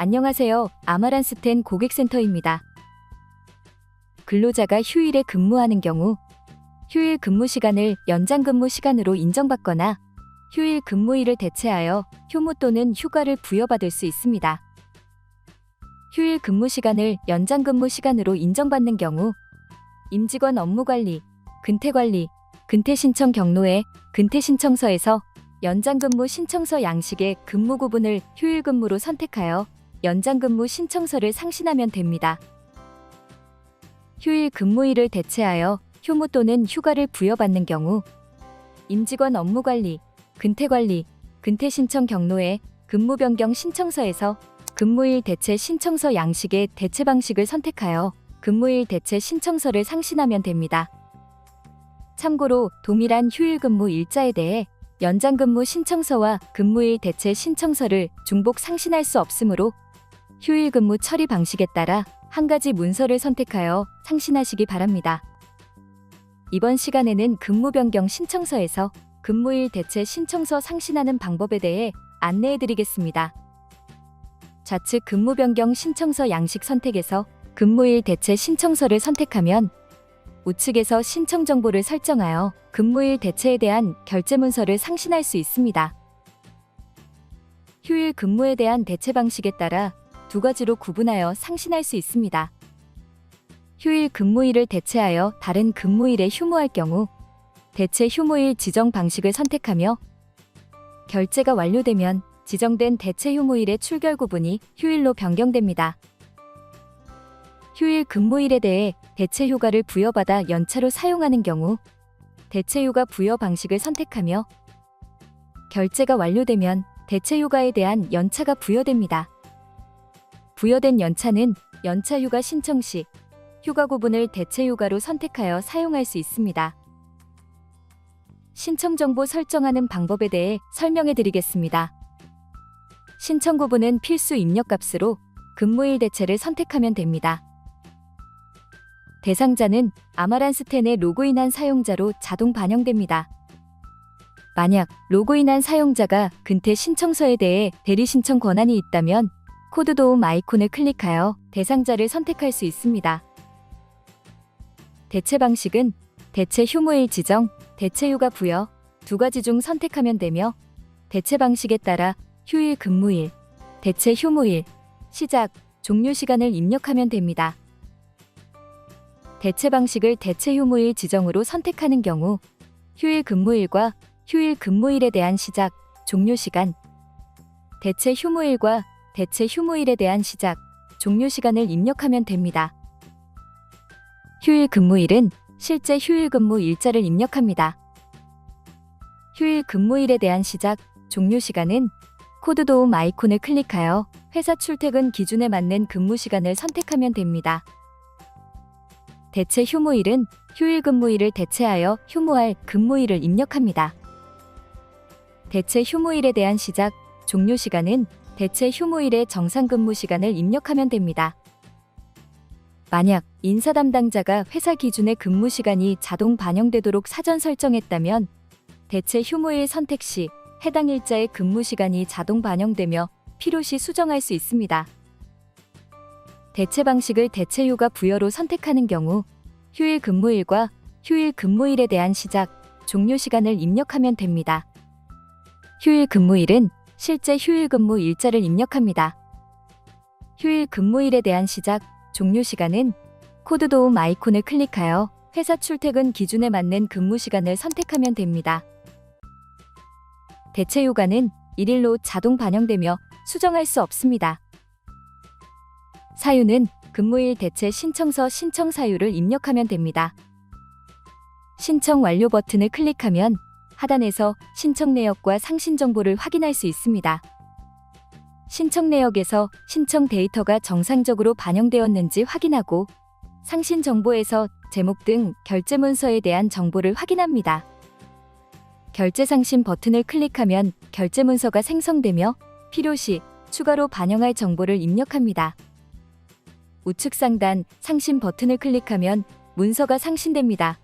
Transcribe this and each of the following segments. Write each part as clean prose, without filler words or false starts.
안녕하세요. 아마란스텐 고객센터입니다. 근로자가 휴일에 근무하는 경우 휴일 근무 시간을 연장 근무 시간으로 인정받거나 휴일 근무일을 대체하여 휴무 또는 휴가를 부여받을 수 있습니다. 휴일 근무 시간을 연장 근무 시간으로 인정받는 경우 임직원 업무관리, 근태관리, 근태신청 경로에 근태신청서에서 연장근무 신청서 양식의 근무 구분을 휴일 근무로 선택하여 연장근무 신청서를 상신하면 됩니다. 휴일 근무일을 대체하여 휴무 또는 휴가를 부여받는 경우 임직원 업무관리, 근태관리, 근태신청 경로에 근무 변경 신청서에서 근무일 대체 신청서 양식의 대체 방식을 선택하여 근무일 대체 신청서를 상신하면 됩니다. 참고로 동일한 휴일 근무 일자에 대해 연장근무 신청서와 근무일 대체 신청서를 중복 상신할 수 없으므로 휴일 근무 처리 방식에 따라 한 가지 문서를 선택하여 상신하시기 바랍니다. 이번 시간에는 근무 변경 신청서에서 근무일 대체 신청서 상신하는 방법에 대해 안내해 드리겠습니다. 좌측 근무 변경 신청서 양식 선택에서 근무일 대체 신청서를 선택하면 우측에서 신청 정보를 설정하여 근무일 대체에 대한 결제 문서를 상신할 수 있습니다. 휴일 근무에 대한 대체 방식에 따라 두 가지로 구분하여 상신할 수 있습니다. 휴일 근무일을 대체하여 다른 근무일에 휴무할 경우 대체 휴무일 지정 방식을 선택하며 결제가 완료되면 지정된 대체 휴무일의 출결 구분이 휴일로 변경됩니다. 휴일 근무일에 대해 대체 휴가를 부여받아 연차로 사용하는 경우 대체 휴가 부여 방식을 선택하며 결제가 완료되면 대체 휴가에 대한 연차가 부여됩니다. 부여된 연차는 연차 휴가 신청 시 휴가 구분을 대체 휴가로 선택하여 사용할 수 있습니다. 신청 정보 설정하는 방법에 대해 설명해 드리겠습니다. 신청 구분은 필수 입력값으로 근무일 대체를 선택하면 됩니다. 대상자는 아마란스텐에 로그인한 사용자로 자동 반영됩니다. 만약 로그인한 사용자가 근태 신청서에 대해 대리 신청 권한이 있다면 코드 도움 아이콘을 클릭하여 대상자를 선택할 수 있습니다. 대체 방식은 대체 휴무일 지정, 대체 휴가 부여 두 가지 중 선택하면 되며 대체 방식에 따라 휴일 근무일, 대체 휴무일, 시작, 종료 시간을 입력하면 됩니다. 대체 방식을 대체 휴무일 지정으로 선택하는 경우 휴일 근무일과 휴일 근무일에 대한 시작, 종료 시간, 대체 휴무일과 대체 휴무일에 대한 시작, 종료 시간을 입력하면 됩니다. 휴일 근무일은 실제 휴일 근무 일자를 입력합니다. 휴일 근무일에 대한 시작, 종료 시간은 코드 도움 아이콘을 클릭하여 회사 출퇴근 기준에 맞는 근무 시간을 선택하면 됩니다. 대체 휴무일은 휴일 근무일을 대체하여 휴무할 근무일을 입력합니다. 대체 휴무일에 대한 시작, 종료 시간은 대체 휴무일의 정상 근무 시간을 입력하면 됩니다. 만약 인사 담당자가 회사 기준의 근무 시간이 자동 반영되도록 사전 설정했다면 대체 휴무일 선택 시 해당 일자의 근무 시간이 자동 반영되며 필요시 수정할 수 있습니다. 대체 방식을 대체 휴가 부여로 선택하는 경우 휴일 근무일과 휴일 근무일에 대한 시작, 종료 시간을 입력하면 됩니다. 휴일 근무일은 실제 휴일 근무 일자를 입력합니다. 휴일 근무일에 대한 시작, 종료 시간은 코드 도움 아이콘을 클릭하여 회사 출퇴근 기준에 맞는 근무 시간을 선택하면 됩니다. 대체 휴가는 일일로 자동 반영되며 수정할 수 없습니다. 사유는 근무일 대체 신청서 신청 사유를 입력하면 됩니다. 신청 완료 버튼을 클릭하면 하단에서 신청 내역과 상신 정보를 확인할 수 있습니다. 신청 내역에서 신청 데이터가 정상적으로 반영되었는지 확인하고 상신 정보에서 제목 등 결제 문서에 대한 정보를 확인합니다. 결제 상신 버튼을 클릭하면 결제 문서가 생성되며 필요시 추가로 반영할 정보를 입력합니다. 우측 상단 상신 버튼을 클릭하면 문서가 상신됩니다.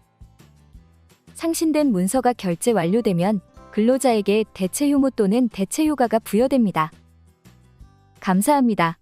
상신된 문서가 결제 완료되면 근로자에게 대체 휴무 또는 대체 휴가가 부여됩니다. 감사합니다.